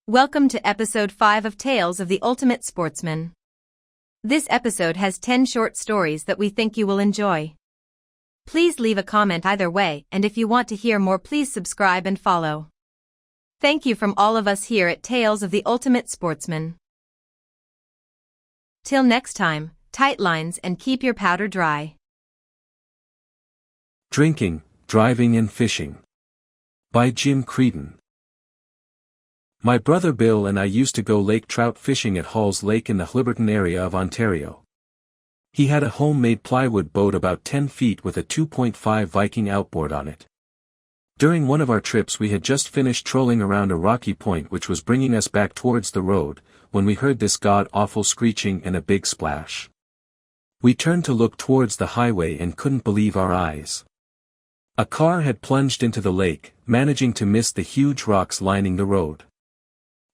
Welcome to episode 5 of Tales of the Ultimate Sportsman. This episode has 10 short stories that we think you will enjoy. Please leave a comment either way, and if you want to hear more, please subscribe and follow. Thank you from all of us here at Tales of the Ultimate Sportsman. Till next time, tight lines and keep your powder dry. Drinking, Driving and Fishing by Jim Creeden. My brother Bill and I used to go lake trout fishing at Hall's Lake in the Haliburton area of Ontario. He had a homemade plywood boat about 10 feet with a 2.5 Viking outboard on it. During one of our trips we had just finished trolling around a rocky point which was bringing us back towards the road, when we heard this god-awful screeching and a big splash. We turned to look towards the highway and couldn't believe our eyes. A car had plunged into the lake, managing to miss the huge rocks lining the road.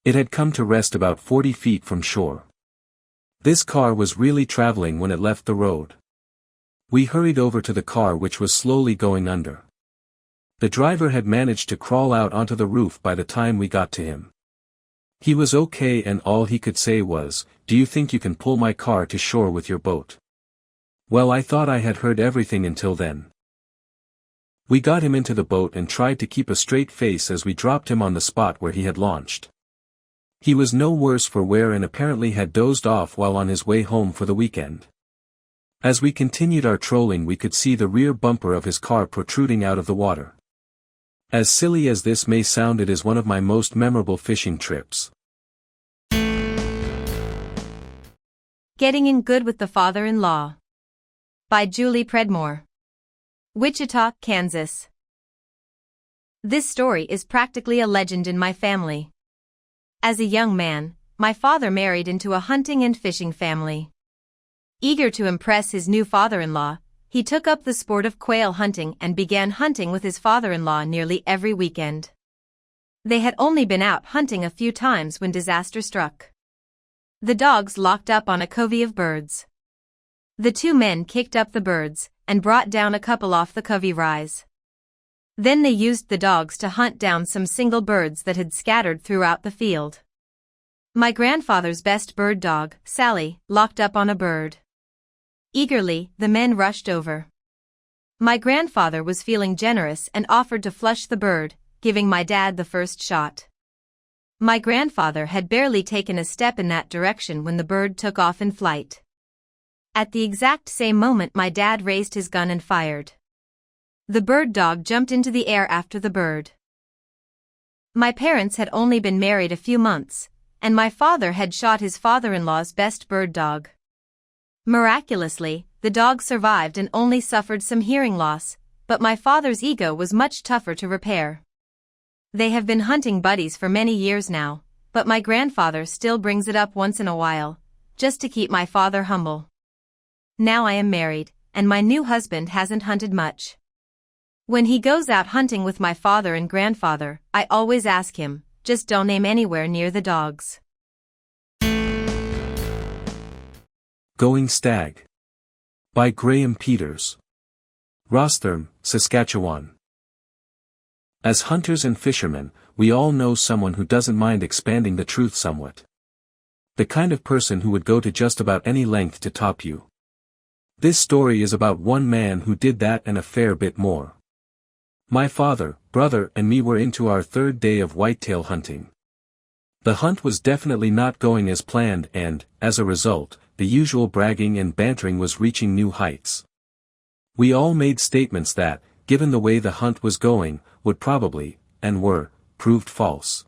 It had come to rest about 40 feet from shore. This car was really traveling when it left the road. We hurried over to the car which was slowly going under. The driver had managed to crawl out onto the roof by the time we got to him. He was okay and all he could say was, "Do you think you can pull my car to shore with your boat?" Well, I thought I had heard everything until then. We got him into the boat and tried to keep a straight face as we dropped him on the spot where he had launched. He was no worse for wear and apparently had dozed off while on his way home for the weekend. As we continued our trolling we could see the rear bumper of his car protruding out of the water. As silly as this may sound, it is one of my most memorable fishing trips. Getting in Good with the Father-in-Law by Julie Predmore. Wichita, Kansas. This story is practically a legend in my family. As a young man, my father married into a hunting and fishing family. Eager to impress his new father-in-law, he took up the sport of quail hunting and began hunting with his father-in-law nearly every weekend. They had only been out hunting a few times when disaster struck. The dogs locked up on a covey of birds. The two men kicked up the birds and brought down a couple off the covey rise. Then they used the dogs to hunt down some single birds that had scattered throughout the field. My grandfather's best bird dog, Sally, locked up on a bird. Eagerly, the men rushed over. My grandfather was feeling generous and offered to flush the bird, giving my dad the first shot. My grandfather had barely taken a step in that direction when the bird took off in flight. At the exact same moment my dad raised his gun and fired. The bird dog jumped into the air after the bird. My parents had only been married a few months, and my father had shot his father-in-law's best bird dog. Miraculously, the dog survived and only suffered some hearing loss, but my father's ego was much tougher to repair. They have been hunting buddies for many years now, but my grandfather still brings it up once in a while, just to keep my father humble. Now I am married, and my new husband hasn't hunted much. When he goes out hunting with my father and grandfather, I always ask him, just don't aim anywhere near the dogs. Going Stag by Graham Peters. Rostherm, Saskatchewan. As hunters and fishermen, we all know someone who doesn't mind expanding the truth somewhat. The kind of person who would go to just about any length to top you. This story is about one man who did that and a fair bit more. My father, brother and me were into our third day of whitetail hunting. The hunt was definitely not going as planned and, as a result, the usual bragging and bantering was reaching new heights. We all made statements that, given the way the hunt was going, would probably, and were, proved false.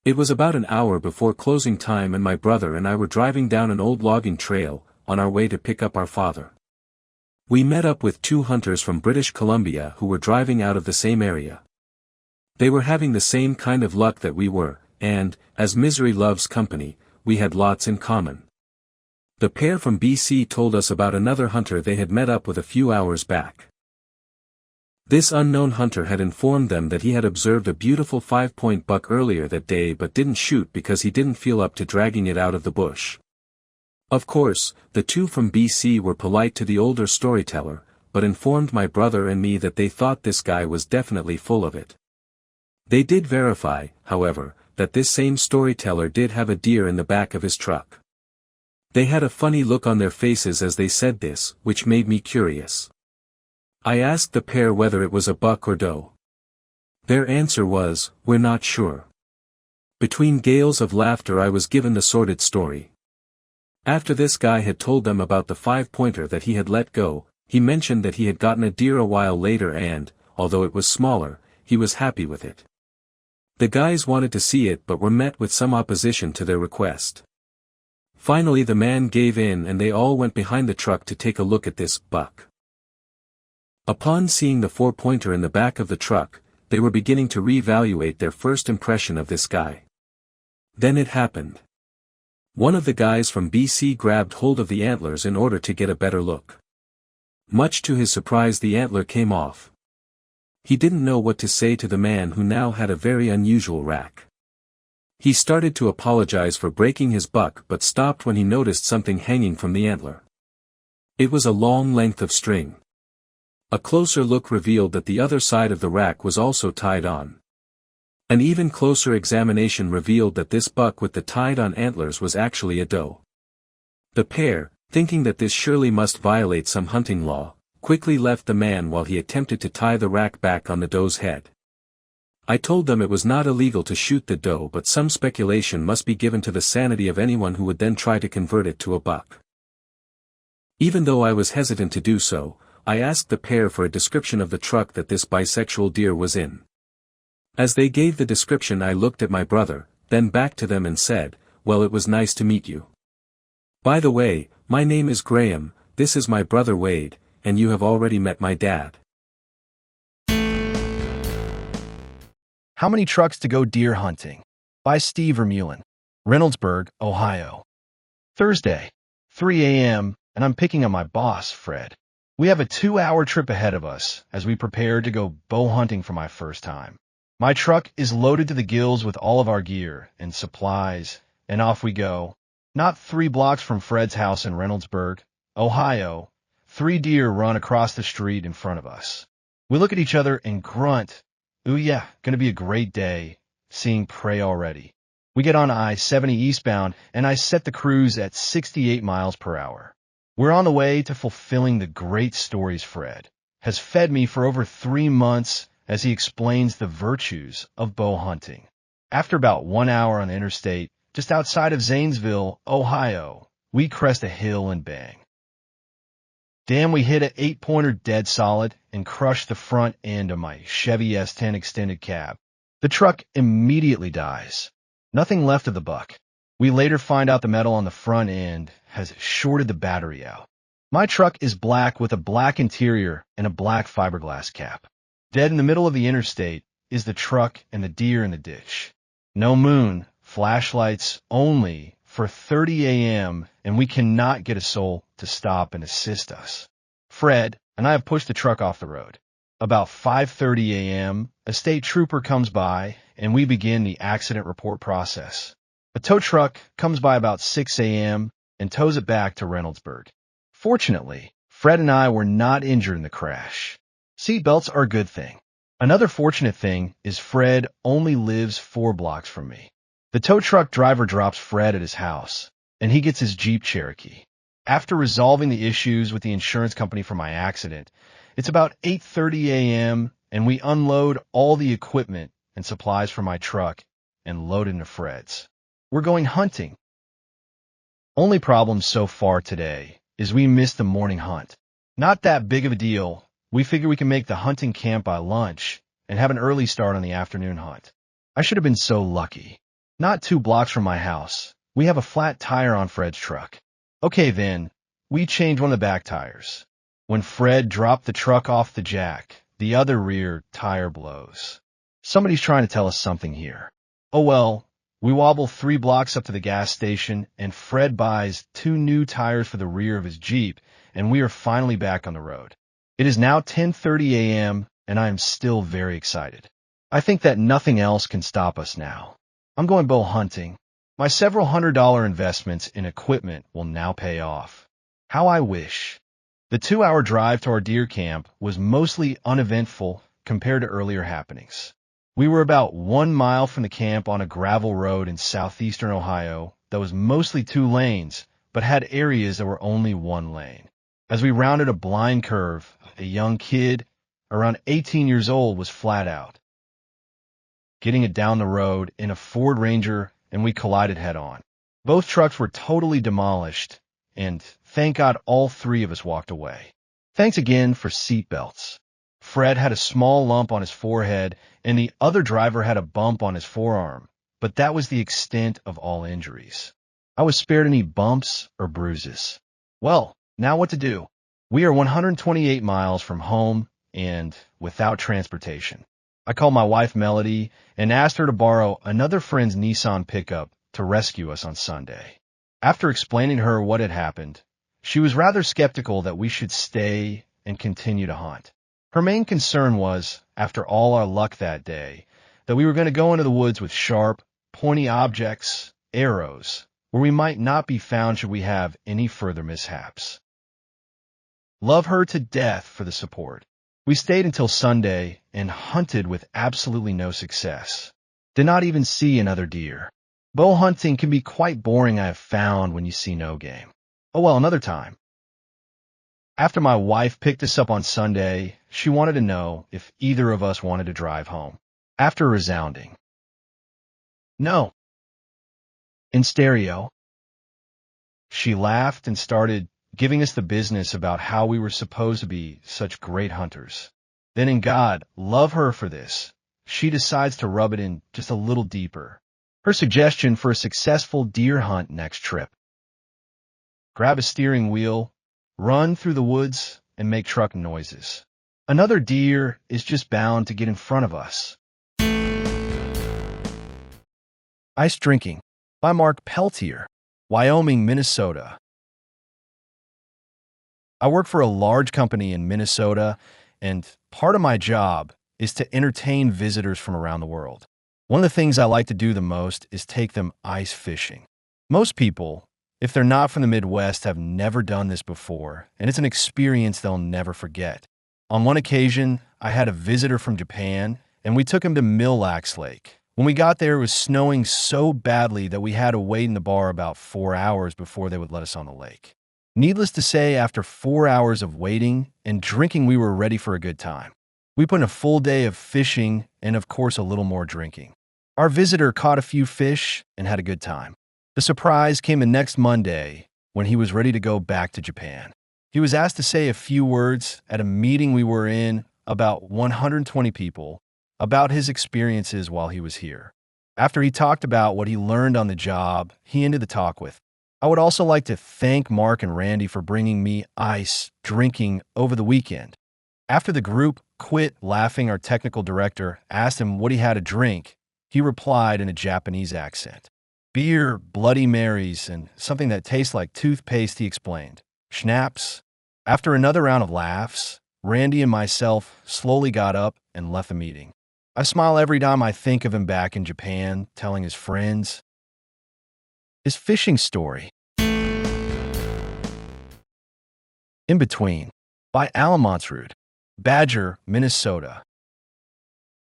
It was about an hour before closing time and my brother and I were driving down an old logging trail, on our way to pick up our father. We met up with two hunters from British Columbia who were driving out of the same area. They were having the same kind of luck that we were, and, as misery loves company, we had lots in common. The pair from BC told us about another hunter they had met up with a few hours back. This unknown hunter had informed them that he had observed a beautiful 5-point buck earlier that day but didn't shoot because he didn't feel up to dragging it out of the bush. Of course, the two from BC were polite to the older storyteller, but informed my brother and me that they thought this guy was definitely full of it. They did verify, however, that this same storyteller did have a deer in the back of his truck. They had a funny look on their faces as they said this, which made me curious. I asked the pair whether it was a buck or doe. Their answer was, "We're not sure." Between gales of laughter I was given the sordid story. After this guy had told them about the 5-pointer that he had let go, he mentioned that he had gotten a deer a while later and, although it was smaller, he was happy with it. The guys wanted to see it but were met with some opposition to their request. Finally the man gave in and they all went behind the truck to take a look at this buck. Upon seeing the 4-pointer in the back of the truck, they were beginning to reevaluate their first impression of this guy. Then it happened. One of the guys from BC grabbed hold of the antlers in order to get a better look. Much to his surprise the antler came off. He didn't know what to say to the man who now had a very unusual rack. He started to apologize for breaking his buck but stopped when he noticed something hanging from the antler. It was a long length of string. A closer look revealed that the other side of the rack was also tied on. An even closer examination revealed that this buck with the tied-on antlers was actually a doe. The pair, thinking that this surely must violate some hunting law, quickly left the man while he attempted to tie the rack back on the doe's head. I told them it was not illegal to shoot the doe but some speculation must be given to the sanity of anyone who would then try to convert it to a buck. Even though I was hesitant to do so, I asked the pair for a description of the truck that this bisexual deer was in. As they gave the description I looked at my brother, then back to them and said, "Well, it was nice to meet you. By the way, my name is Graham, this is my brother Wade, and you have already met my dad." How Many Trucks to Go Deer Hunting? By Steve Vermeulen, Reynoldsburg, Ohio. Thursday, 3 a.m., and I'm picking up my boss, Fred. We have a 2-hour trip ahead of us as we prepare to go bow hunting for my first time. My truck is loaded to the gills with all of our gear and supplies, and off we go. Not 3 blocks from Fred's house in Reynoldsburg, Ohio, 3 deer run across the street in front of us. We look at each other and grunt. Ooh yeah, gonna be a great day, seeing prey already. We get on I-70 eastbound, and I set the cruise at 68 miles per hour. We're on the way to fulfilling the great stories Fred has fed me for over 3 months as he explains the virtues of bow hunting. After about 1 hour on the interstate, just outside of Zanesville, Ohio, we crest a hill and bang. Damn, we hit an 8-pointer dead solid and crushed the front end of my Chevy S10 extended cab. The truck immediately dies. Nothing left of the buck. We later find out the metal on the front end has shorted the battery out. My truck is black with a black interior and a black fiberglass cap. Dead in the middle of the interstate is the truck and the deer in the ditch. No moon, flashlights only for 30 a.m., and we cannot get a soul to stop and assist us. Fred and I have pushed the truck off the road. About 5:30 a.m., a state trooper comes by, and we begin the accident report process. A tow truck comes by about 6 a.m. and tows it back to Reynoldsburg. Fortunately, Fred and I were not injured in the crash. Seatbelts are a good thing. Another fortunate thing is Fred only lives 4 blocks from me. The tow truck driver drops Fred at his house, and he gets his Jeep Cherokee. After resolving the issues with the insurance company for my accident, it's about 8:30 a.m., and we unload all the equipment and supplies from my truck and load into Fred's. We're going hunting. Only problem so far today is we missed the morning hunt. Not that big of a deal. We figure we can make the hunting camp by lunch and have an early start on the afternoon hunt. I should have been so lucky. Not 2 blocks from my house, we have a flat tire on Fred's truck. Okay then, we changed one of the back tires. When Fred dropped the truck off the jack, the other rear tire blows. Somebody's trying to tell us something here. Oh well, we wobble 3 blocks up to the gas station, and Fred buys 2 new tires for the rear of his Jeep, and we are finally back on the road. It is now 10:30 a.m., and I am still very excited. I think that nothing else can stop us now. I'm going bow hunting. My several $100 investments in equipment will now pay off. How I wish. The 2-hour drive to our deer camp was mostly uneventful compared to earlier happenings. We were about 1 mile from the camp on a gravel road in southeastern Ohio that was mostly 2 lanes, but had areas that were only 1 lane. As we rounded a blind curve, a young kid, around 18 years old, was flat out getting it down the road in a Ford Ranger, and we collided head-on. Both trucks were totally demolished, and thank God all three of us walked away. Thanks again for seatbelts. Fred had a small lump on his forehead, and the other driver had a bump on his forearm, but that was the extent of all injuries. I was spared any bumps or bruises. Well, now what to do? We are 128 miles from home and without transportation. I called my wife Melody and asked her to borrow another friend's Nissan pickup to rescue us on Sunday. After explaining to her what had happened, she was rather skeptical that we should stay and continue to hunt. Her main concern was, after all our luck that day, that we were going to go into the woods with sharp, pointy objects, arrows, where we might not be found should we have any further mishaps. Love her to death for the support. We stayed until Sunday and hunted with absolutely no success. Did not even see another deer. Bow hunting can be quite boring, I have found, when you see no game. Oh well, another time. After my wife picked us up on Sunday, she wanted to know if either of us wanted to drive home. After a resounding no in stereo, she laughed and started giving us the business about how we were supposed to be such great hunters. Then, in God, love her for this, she decides to rub it in just a little deeper. Her suggestion for a successful deer hunt next trip: grab a steering wheel, run through the woods, and make truck noises. Another deer is just bound to get in front of us. Ice Drinking by Mark Peltier, Wyoming, Minnesota. I work for a large company in Minnesota, and part of my job is to entertain visitors from around the world. One of the things I like to do the most is take them ice fishing. Most people, if they're not from the Midwest, have never done this before, and it's an experience they'll never forget. On one occasion, I had a visitor from Japan, and we took him to Mille Lacs Lake. When we got there, it was snowing so badly that we had to wait in the bar about 4 hours before they would let us on the lake. Needless to say, after 4 hours of waiting and drinking, we were ready for a good time. We put in a full day of fishing and, of course, a little more drinking. Our visitor caught a few fish and had a good time. The surprise came the next Monday when he was ready to go back to Japan. He was asked to say a few words at a meeting we were in, about 120 people, about his experiences while he was here. After he talked about what he learned on the job, he ended the talk with, "I would also like to thank Mark and Randy for bringing me ice drinking over the weekend." After the group quit laughing, our technical director asked him what he had to drink. He replied in a Japanese accent, "Beer, Bloody Marys, and something that tastes like toothpaste," he explained. "Schnapps." After another round of laughs, Randy and myself slowly got up and left the meeting. I smile every time I think of him back in Japan, telling his friends his fishing story. In Between by Alamonsrud, Badger, Minnesota.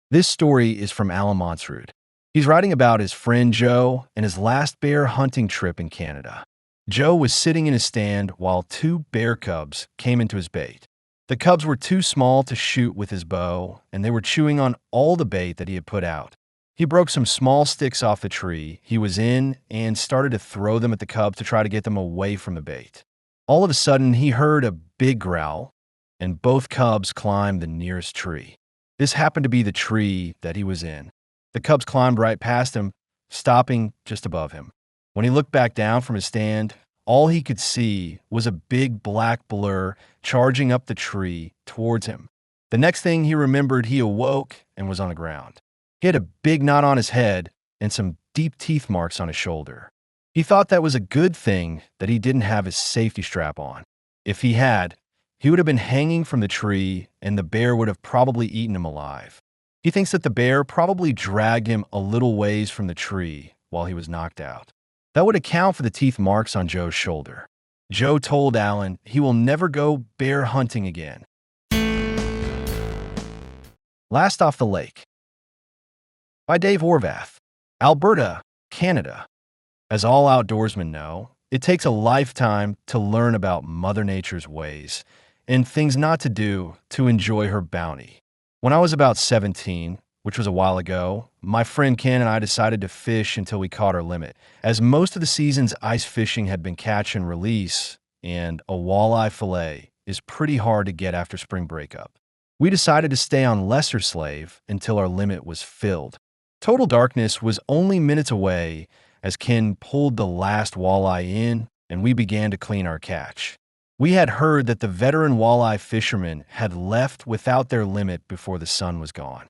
This story is from Alamonsrud. He's writing about his friend Joe and his last bear hunting trip in Canada. Joe was sitting in his stand while 2 bear cubs came into his bait. The cubs were too small to shoot with his bow, and they were chewing on all the bait that he had put out. He broke some small sticks off the tree he was in and started to throw them at the cubs to try to get them away from the bait. All of a sudden, he heard a big growl, and both cubs climbed the nearest tree. This happened to be the tree that he was in. The cubs climbed right past him, stopping just above him. When he looked back down from his stand, all he could see was a big black blur charging up the tree towards him. The next thing he remembered, he awoke and was on the ground. He had a big knot on his head and some deep teeth marks on his shoulder. He thought that was a good thing that he didn't have his safety strap on. If he had, he would have been hanging from the tree and the bear would have probably eaten him alive. He thinks that the bear probably dragged him a little ways from the tree while he was knocked out. That would account for the teeth marks on Joe's shoulder. Joe told Alan he will never go bear hunting again. Last off the lake. by Dave Horvath. Alberta, Canada. As all outdoorsmen know, it takes a lifetime to learn about Mother Nature's ways and things not to do to enjoy her bounty. When I was about 17, which was a while ago, my friend Ken and I decided to fish until we caught our limit, as most of the season's ice fishing had been catch and release, and a walleye fillet is pretty hard to get after spring breakup. We decided to stay on Lesser Slave until our limit was filled. Total darkness was only minutes away as Ken pulled the last walleye in and we began to clean our catch. We had heard that the veteran walleye fishermen had left without their limit before the sun was gone.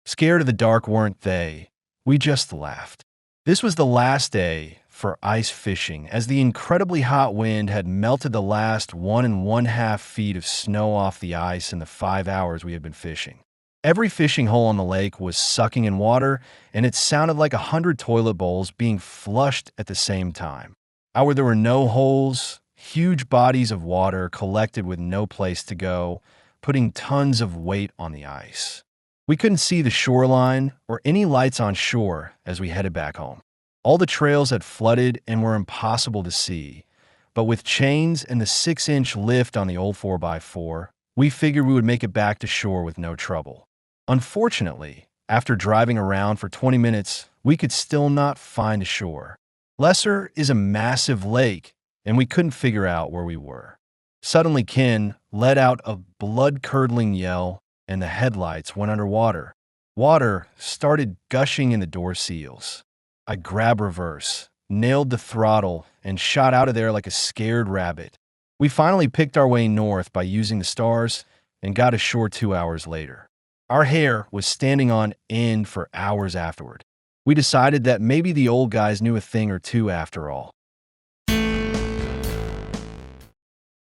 Scared of the dark weren't they? We just laughed. This was the last day for ice fishing, as the incredibly hot wind had melted the last 1½ feet of snow off the ice in the 5 hours we had been fishing. Every fishing hole on the lake was sucking in water, and it sounded like 100 toilet bowls being flushed at the same time. There were no holes, huge bodies of water collected with no place to go, putting tons of weight on the ice. We couldn't see the shoreline or any lights on shore as we headed back home. All the trails had flooded and were impossible to see, but with chains and the 6-inch lift on the old 4x4, we figured we would make it back to shore with no trouble. Unfortunately, after driving around for 20 minutes, we could still not find a shore. Lesser is a massive lake, and we couldn't figure out where we were. Suddenly, Ken let out a blood-curdling yell, and the headlights went underwater. Water started gushing in the door seals. I grabbed reverse, nailed the throttle, and shot out of there like a scared rabbit. We finally picked our way north by using the stars and got ashore 2 hours later. Our hair was standing on end for hours afterward. We decided that maybe the old guys knew a thing or two after all.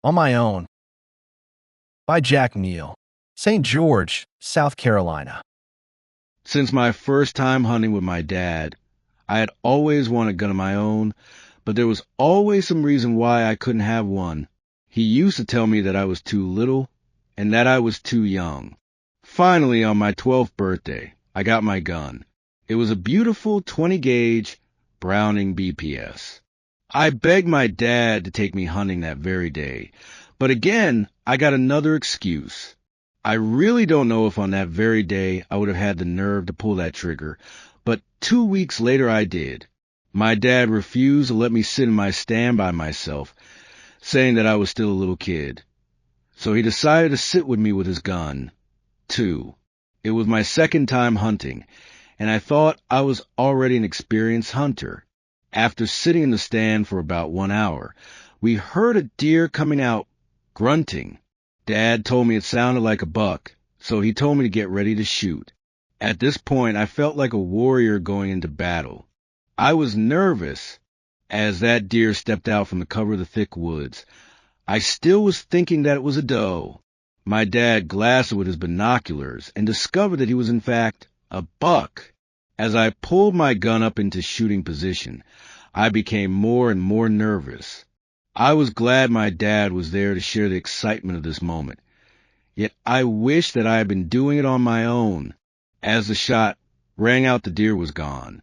On My Own by Jack Neal. St. George, South Carolina. Since my first time hunting with my dad, I had always wanted a gun of my own, but there was always some reason why I couldn't have one. He used to tell me that I was too little and that I was too young. Finally, on my 12th birthday, I got my gun. It was a beautiful 20-gauge Browning BPS. I begged my dad to take me hunting that very day, but again, I got another excuse. I really don't know if on that very day I would have had the nerve to pull that trigger, but 2 weeks later I did. My dad refused to let me sit in my stand by myself, saying that I was still a little kid. So he decided to sit with me with his gun, too. It was my second time hunting, and I thought I was already an experienced hunter. After sitting in the stand for about 1 hour, we heard a deer coming out, grunting. Dad told me it sounded like a buck, so he told me to get ready to shoot. At this point, I felt like a warrior going into battle. I was nervous as that deer stepped out from the cover of the thick woods. I still was thinking that it was a doe. My dad glassed it with his binoculars and discovered that he was in fact a buck. As I pulled my gun up into shooting position, I became more and more nervous. I was glad my dad was there to share the excitement of this moment. Yet I wished that I had been doing it on my own. As the shot rang out, the deer was gone.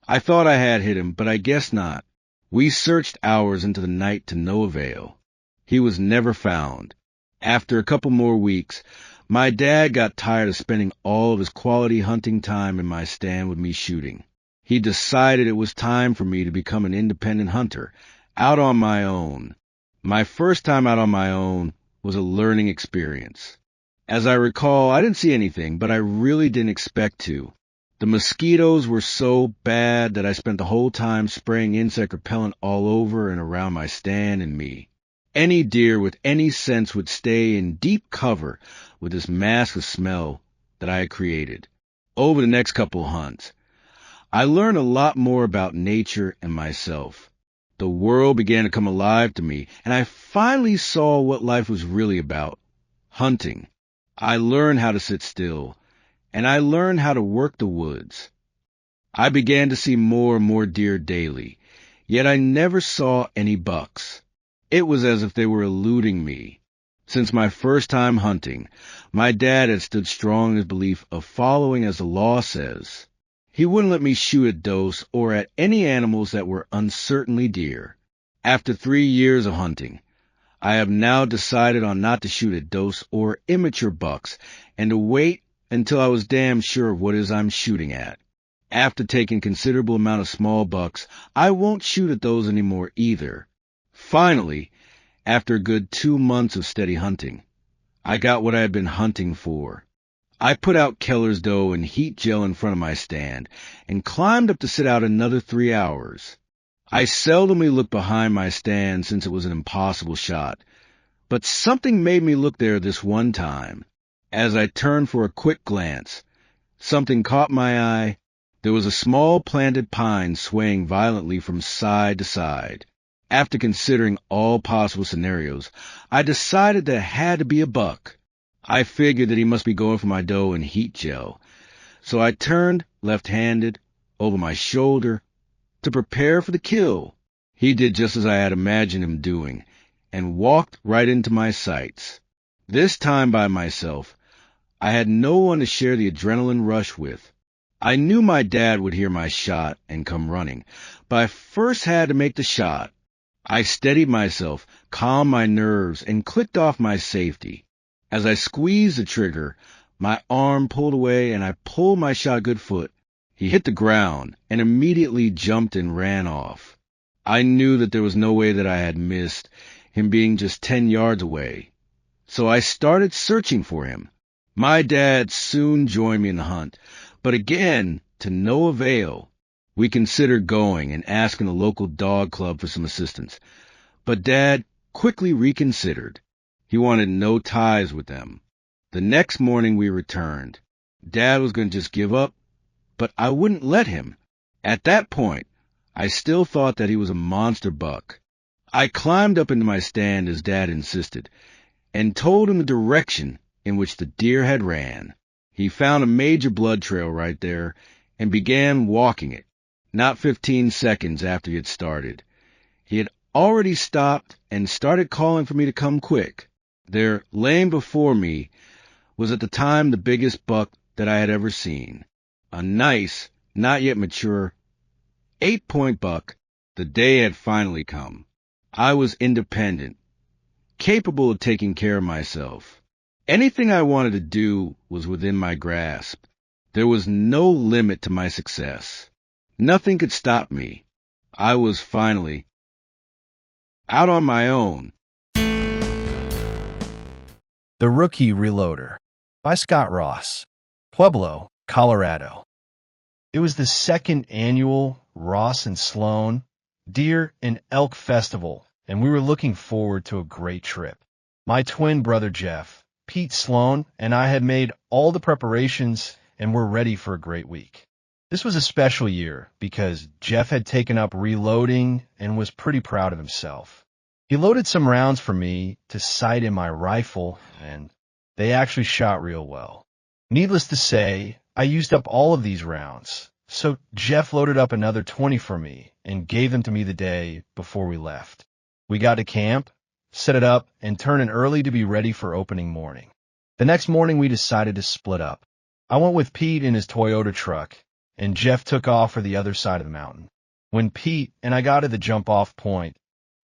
I thought I had hit him, but I guess not. We searched hours into the night to no avail. He was never found. After a couple more weeks, my dad got tired of spending all of his quality hunting time in my stand with me shooting. He decided it was time for me to become an independent hunter, out on my own. My first time out on my own was a learning experience. As I recall, I didn't see anything, but I really didn't expect to. The mosquitoes were so bad that I spent the whole time spraying insect repellent all over and around my stand and me. Any deer with any sense would stay in deep cover with this mask of smell that I had created. Over the next couple hunts, I learned a lot more about nature and myself. The world began to come alive to me, and I finally saw what life was really about: hunting. I learned how to sit still, and I learned how to work the woods. I began to see more and more deer daily, yet I never saw any bucks. It was as if they were eluding me. Since my first time hunting, my dad had stood strong in his belief of following as the law says. He wouldn't let me shoot at does or at any animals that were uncertainly deer. After 3 years of hunting, I have now decided on not to shoot at does or immature bucks and to wait until I was damn sure of what it is I'm shooting at. After taking considerable amount of small bucks, I won't shoot at those anymore either. Finally, after a good 2 months of steady hunting, I got what I had been hunting for. I put out Keller's doe and heat gel in front of my stand and climbed up to sit out another 3 hours. I seldomly looked behind my stand since it was an impossible shot, but something made me look there this one time. As I turned for a quick glance, something caught my eye. There was a small planted pine swaying violently from side to side. After considering all possible scenarios, I decided that it had to be a buck. I figured that he must be going for my doe in heat gel, so I turned left-handed over my shoulder to prepare for the kill. He did just as I had imagined him doing, and walked right into my sights. This time by myself, I had no one to share the adrenaline rush with. I knew my dad would hear my shot and come running, but I first had to make the shot. I steadied myself, calmed my nerves, and clicked off my safety. As I squeezed the trigger, my arm pulled away and I pulled my shot good foot. He hit the ground and immediately jumped and ran off. I knew that there was no way that I had missed, him being just 10 yards away. So I started searching for him. My dad soon joined me in the hunt, but again, to no avail. We considered going and asking the local dog club for some assistance, but Dad quickly reconsidered. He wanted no ties with them. The next morning we returned. Dad was going to just give up, but I wouldn't let him. At that point, I still thought that he was a monster buck. I climbed up into my stand as Dad insisted, and told him the direction in which the deer had ran. He found a major blood trail right there and began walking it. Not 15 seconds after he had started, he had already stopped and started calling for me to come quick. There, laying before me, was at the time the biggest buck that I had ever seen. A nice, not yet mature, 8-point buck. The day had finally come. I was independent, capable of taking care of myself. Anything I wanted to do was within my grasp. There was no limit to my success. Nothing could stop me. I was finally out on my own. The Rookie Reloader by Scott Ross, Pueblo, Colorado. It was the second annual Ross and Sloan Deer and Elk Festival, and we were looking forward to a great trip. My twin brother Jeff, Pete Sloan, and I had made all the preparations and were ready for a great week. This was a special year because Jeff had taken up reloading and was pretty proud of himself. He loaded some rounds for me to sight in my rifle, and they actually shot real well. Needless to say, I used up all of these rounds, so Jeff loaded up another 20 for me and gave them to me the day before we left. We got to camp, set it up, and turn in early to be ready for opening morning. The next morning we decided to split up. I went with Pete in his Toyota truck, and Jeff took off for the other side of the mountain. When Pete and I got to the jump-off point,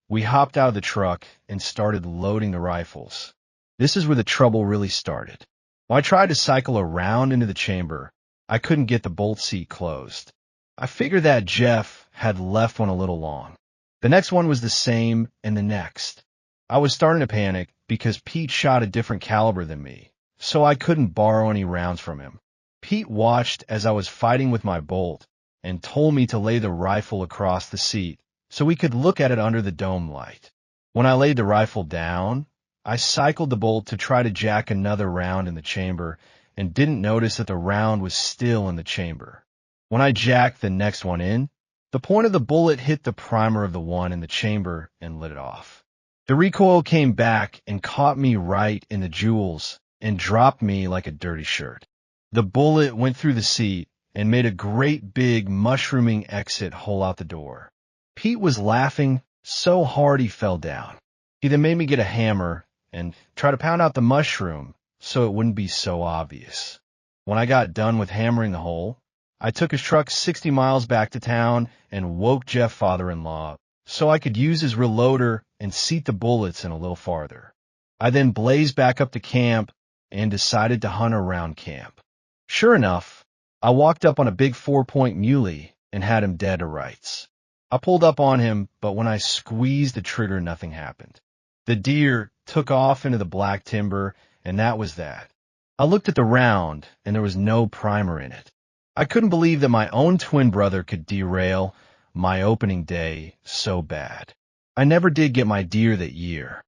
we hopped out of the truck and started loading the rifles. This is where the trouble really started. When I tried to cycle around into the chamber, I couldn't get the bolt seat closed. I figured that Jeff had left one a little long. The next one was the same, and the next. I was starting to panic because Pete shot a different caliber than me, so I couldn't borrow any rounds from him. Pete watched as I was fighting with my bolt and told me to lay the rifle across the seat so we could look at it under the dome light. When I laid the rifle down, I cycled the bolt to try to jack another round in the chamber and didn't notice that the round was still in the chamber. When I jacked the next one in, the point of the bullet hit the primer of the one in the chamber and lit it off. The recoil came back and caught me right in the jewels and dropped me like a dirty shirt. The bullet went through the seat and made a great big mushrooming exit hole out the door. Pete was laughing so hard he fell down. He then made me get a hammer and try to pound out the mushroom so it wouldn't be so obvious. When I got done with hammering the hole, I took his truck 60 miles back to town and woke Jeff father-in-law so I could use his reloader and seat the bullets in a little farther. I then blazed back up to camp and decided to hunt around camp. Sure enough, I walked up on a big 4-point muley and had him dead to rights. I pulled up on him, but when I squeezed the trigger, nothing happened. The deer took off into the black timber, and that was that. I looked at the round, and there was no primer in it. I couldn't believe that my own twin brother could derail my opening day so bad. I never did get my deer that year.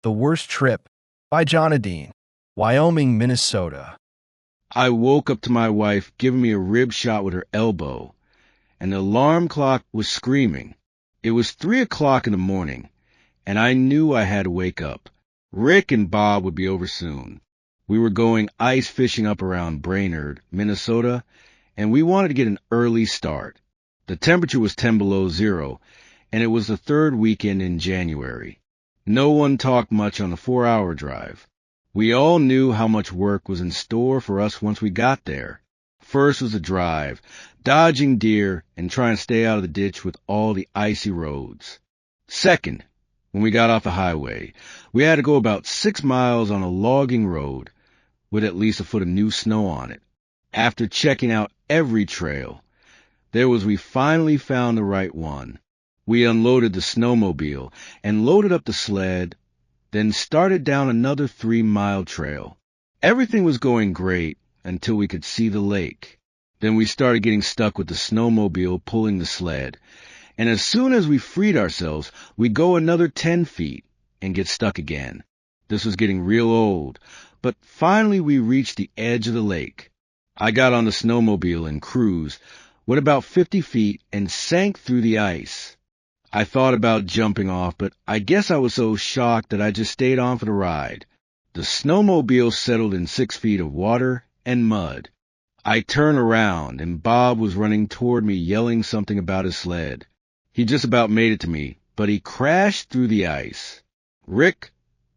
The Worst Trip by Hedin, Wyoming, Minnesota. I woke up to my wife giving me a rib shot with her elbow, and the alarm clock was screaming. It was 3 o'clock in the morning, and I knew I had to wake up. Rick and Bob would be over soon. We were going ice fishing up around Brainerd, Minnesota, and we wanted to get an early start. The temperature was 10 below zero, and it was the third weekend in January. No one talked much on the 4-hour drive. We all knew how much work was in store for us once we got there. First was the drive, dodging deer and trying to stay out of the ditch with all the icy roads. Second, when we got off the highway, we had to go about 6 miles on a logging road with at least a foot of new snow on it. After checking out every trail, we finally found the right one. We unloaded the snowmobile and loaded up the sled, then started down another 3-mile trail. Everything was going great until we could see the lake. Then we started getting stuck with the snowmobile pulling the sled, and as soon as we freed ourselves, we'd go another 10 feet and get stuck again. This was getting real old, but finally we reached the edge of the lake. I got on the snowmobile and cruised, went about 50 feet, and sank through the ice. I thought about jumping off, but I guess I was so shocked that I just stayed on for the ride. The snowmobile settled in 6 feet of water and mud. I turned around, and Bob was running toward me yelling something about his sled. He just about made it to me, but he crashed through the ice. Rick,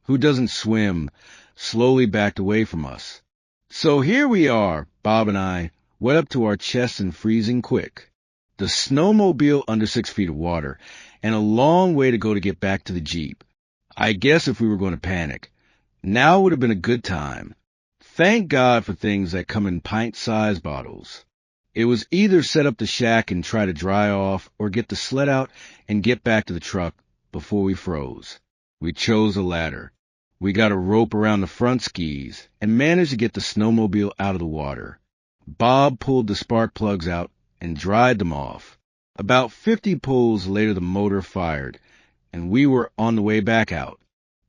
who doesn't swim, slowly backed away from us. So here we are, Bob and I, wet up to our chests and freezing quick. The snowmobile under 6 feet of water, and a long way to go to get back to the Jeep. I guess if we were going to panic, now would have been a good time. Thank God for things that come in pint-sized bottles. It was either set up the shack and try to dry off, or get the sled out and get back to the truck before we froze. We chose the latter. We got a rope around the front skis and managed to get the snowmobile out of the water. Bob pulled the spark plugs out and dried them off. About 50 pulls later the motor fired, and we were on the way back out.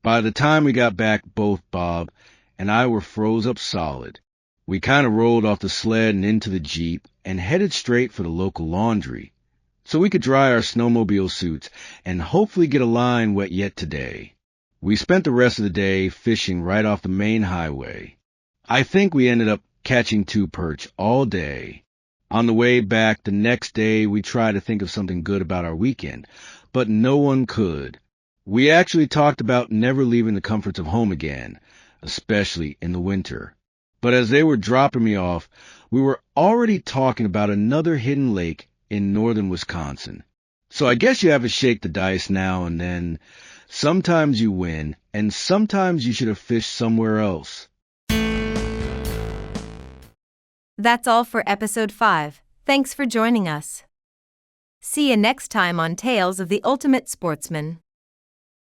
By the time we got back, both Bob and I were froze up solid. We kind of rolled off the sled and into the Jeep and headed straight for the local laundry, so we could dry our snowmobile suits and hopefully get a line wet yet today. We spent the rest of the day fishing right off the main highway. I think we ended up catching 2 perch all day. On the way back the next day, we tried to think of something good about our weekend, but no one could. We actually talked about never leaving the comforts of home again, especially in the winter. But as they were dropping me off, we were already talking about another hidden lake in northern Wisconsin. So I guess you have to shake the dice now and then. Sometimes you win, and sometimes you should have fished somewhere else. That's all for episode 5. Thanks for joining us. See you next time on Tales of the Ultimate Sportsman.